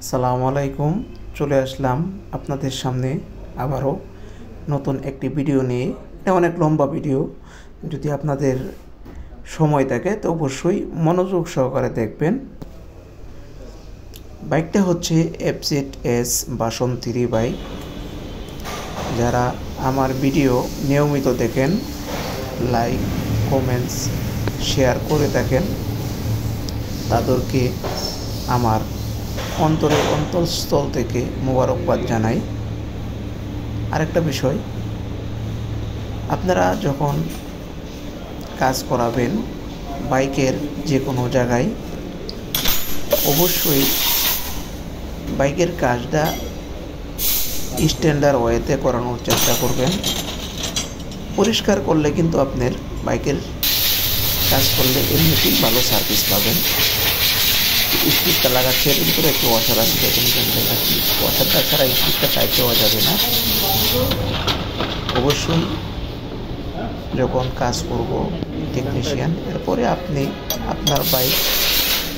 আসসালামু আলাইকুম। চলে আসলাম আপনাদের সামনে আবারও নতুন একটি ভিডিও নিয়ে। এটা অনেক লম্বা ভিডিও, যদি আপনাদের সময় থাকে তো অবশ্যই মনোযোগ সহকারে দেখবেন। বাইকটা হচ্ছে FZS ভার্সন 3 বাইক। যারা আমার ভিডিও নিয়মিত দেখেন, লাইক কমেন্টস শেয়ার করে থাকেন, তাদেরকে আমার অন্তরের অন্তঃস্থল থেকে মোবারকবাদ জানাই। আরেকটা বিষয়, আপনারা যখন কাজ করাবেন বাইকের যে কোনো জায়গায়, অবশ্যই বাইকের কাজটা স্ট্যান্ডার্ড ওয়েতে করানোর চেষ্টা করবেন। পরিষ্কার করলে কিন্তু আপনার বাইকের কাজ করলে এমনিতেই ভালো সার্ভিস পাবেন। স্টিকটা লাগাচ্ছে, এর ভিতরে একটু ওয়াশার আছে, দেখুন দেখাচ্ছি। ওয়াশারটা ছাড়া স্টিকটা টাইট দেওয়া যাবে না। অবশ্যই যখন কাজ করব টেকনিশিয়ান, এরপরে আপনি আপনার বাইক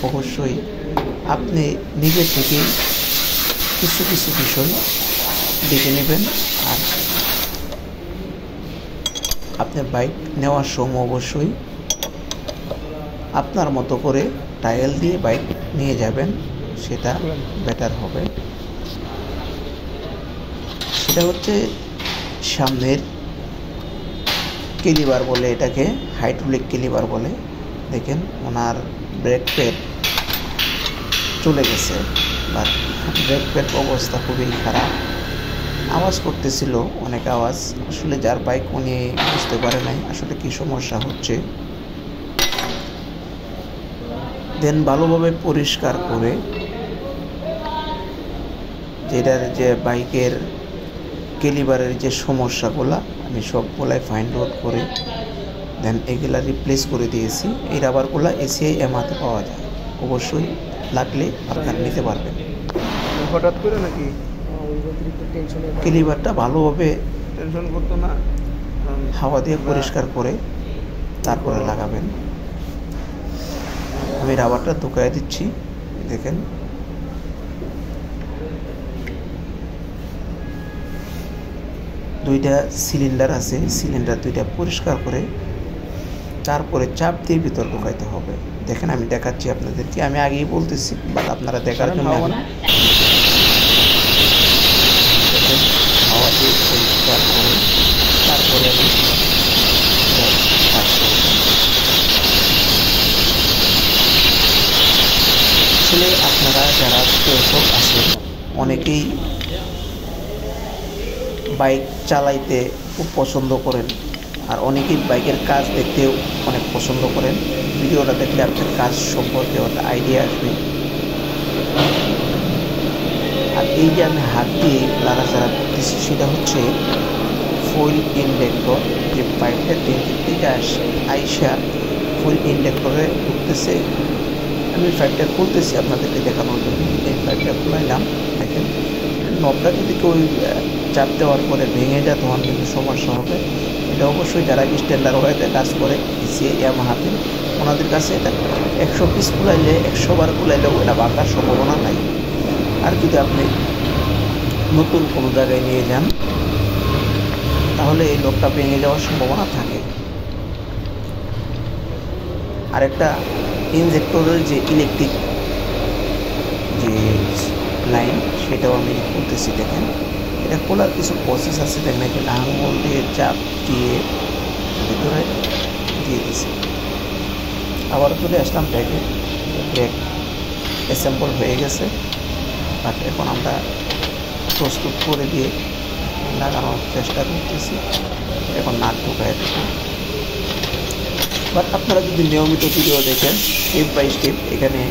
অবশ্যই আপনি নিজে থেকেই কিছু কিছু বিষয় দেখে নেবেন। আর আপনার বাইক নেওয়ার সময় অবশ্যই আপনার মতো করে টায়াল দিয়ে বাইক নিয়ে যাবেন, সেটা বেটার হবে। সেটা হচ্ছে সামনের ক্যালিপার বলে, এটাকে হাইড্রোলিক ক্যালিপার বলে। দেখেন ওনার ব্রেক প্যাড চলে গেছে, বাট ব্রেক প্যাড অবস্থা খুবই খারাপ, আওয়াজ করতেছিল, অনেক আওয়াজ। আসলে যার বাইক উনি বুঝতে পারে নাই আসলে কি সমস্যা হচ্ছে। দেন ভালোভাবে পরিষ্কার করে যেটার যে বাইকের ক্যালিপারের যে সমস্যাগুলো আমি সবগুলাই ফাইন্ড আউট করে দেন এগুলা রিপ্লেস করে দিয়েছি। এই রাবারগুলো এসিআই এমআতে পাওয়া যায়, অবশ্যই লাগলে আপনারা নিতে পারবেন। হঠাৎ করে নাকি ক্যালিপারটা ভালোভাবে টেনশন করতো না, হাওয়া দিয়ে পরিষ্কার করে তারপরে লাগাবেন। আমি রাবারটা ঢুকাই দিচ্ছি, দেখেন। দুইটা সিলিন্ডার আছে, সিলিন্ডার দুইটা পরিষ্কার করে তারপরে চাপ দিয়ে ভিতর ঢুকাইতে হবে। দেখেন আমি দেখাচ্ছি আপনাদেরকে, আমি আগেই বলতেছি, বাট আপনারা দেখার জন্য হাওয়া দিয়ে পরিষ্কার করে তারপরে আমি আসলে আপনারা যারা দর্শক আছেন, অনেকেই বাইক চালাইতে খুব পছন্দ করেন, আর অনেকেই বাইকের কাজ দেখতেও অনেক পছন্দ করেন। ভিডিওটা দেখলে আপনার কাজ সম্পর্কে একটা আইডিয়া আসবে। আর এই যে আমি হাত দিয়ে লাড়াচাড়া করতেছি, সেটা হচ্ছে ফুয়েল ইনজেক্টর, যে পাইপটা ট্যাঙ্কির থেকে আইসা ফুয়েল ইনজেক্টরে ঢুকতেছে। আমি পাইপটা খুলতেছি আপনাদেরকে দেখানোর জন্য। এই পাইপটা খুলাইলাম, দেখেন নবটা যদি কেউ চাপ দেওয়ার পরে ভেঙে যায় তখন কিন্তু সমস্যা হবে। এটা অবশ্যই যারা স্ট্যান্ডার্ড ওয়েতে কাজ করে এসিআই ইয়ামাহাতে, ওনাদের কাছে এটা 100 পিস খুলাইলে 100 বার খুলাইলেও এটা ভাঙার সম্ভাবনা নাই। আর যদি আপনি নতুন কোনো জায়গায় নিয়ে যান তাহলে এই লোকটা ভেঙে যাওয়ার সম্ভাবনা থাকে। আরেকটা ইনজেক্টরের যে ইলেকট্রিক যে লাইন, সেটাও আমি খুলতেছি। দেখেন এটা খোলার কিছু প্রসেস আছে, দেখেন একটা আঙুল দিয়ে চাপ দিয়ে ভিতরে দিয়ে দিছি। আবার চলে আসলাম ব্যাগে, ব্যাগ অ্যাসেম্বল হয়ে গেছে, বাট এখন আমরা প্রস্তুত করে দিয়ে লাগানোর চেষ্টা করতেছি। এখন নাট ঢুকায় দেবো। বাট আপনারা যদি নিয়মিত ভিডিও দেখেন স্টেপ বাই স্টেপ এখানে,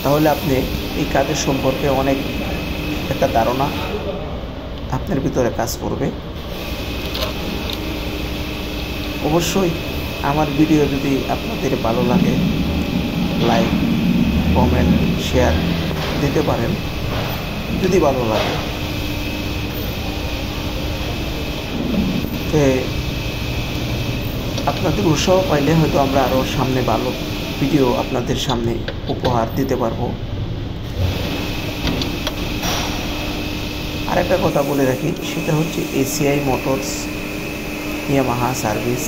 তাহলে আপনি এই কাজের সম্পর্কে অনেক একটা ধারণা আপনার ভিতরে কাজ করবে। অবশ্যই আমার ভিডিও যদি আপনাদের ভালো লাগে, লাইক কমেন্ট শেয়ার দিতে পারেন যদি ভালো লাগে। আপনাদের উৎসাহ পাইলে হয়তো আমরা আরও সামনে ভালো ভিডিও আপনাদের সামনে উপহার দিতে পারবো। আরেকটা কথা বলে রাখি, সেটা হচ্ছে এসিআই মোটরস, ইয়ামাহা সার্ভিস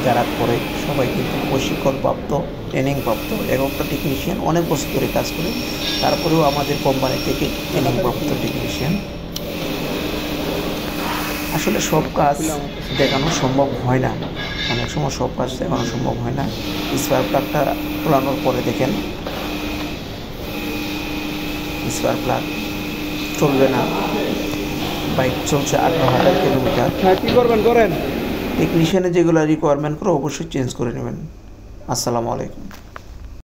যারা করে সবাই কিন্তু প্রশিক্ষণপ্রাপ্ত, ট্রেনিংপ্রাপ্ত। এক একটা টেকনিশিয়ান অনেক বছর ধরে কাজ করে, তারপরেও আমাদের কোম্পানি থেকে ট্রেনিংপ্রাপ্ত টেকনিশিয়ান। আসলে সব কাজ দেখানো সম্ভব হয় না, অনেক সময় সব কাজ দেখানো সম্ভব হয় না। স্পার্ক প্লাগটা খোলানোর পরে দেখেন স্পার্ক প্লাগ চলবে না, বাইক চলছে 18,000 কিলোমিটার। হ্যাঁ, কি করবেন করেন। টেকনিশিয়ানে যেগুলো রিকোয়ারমেন্ট করে অবশ্যই চেঞ্জ করে নেবেন। আসসালামু আলাইকুম।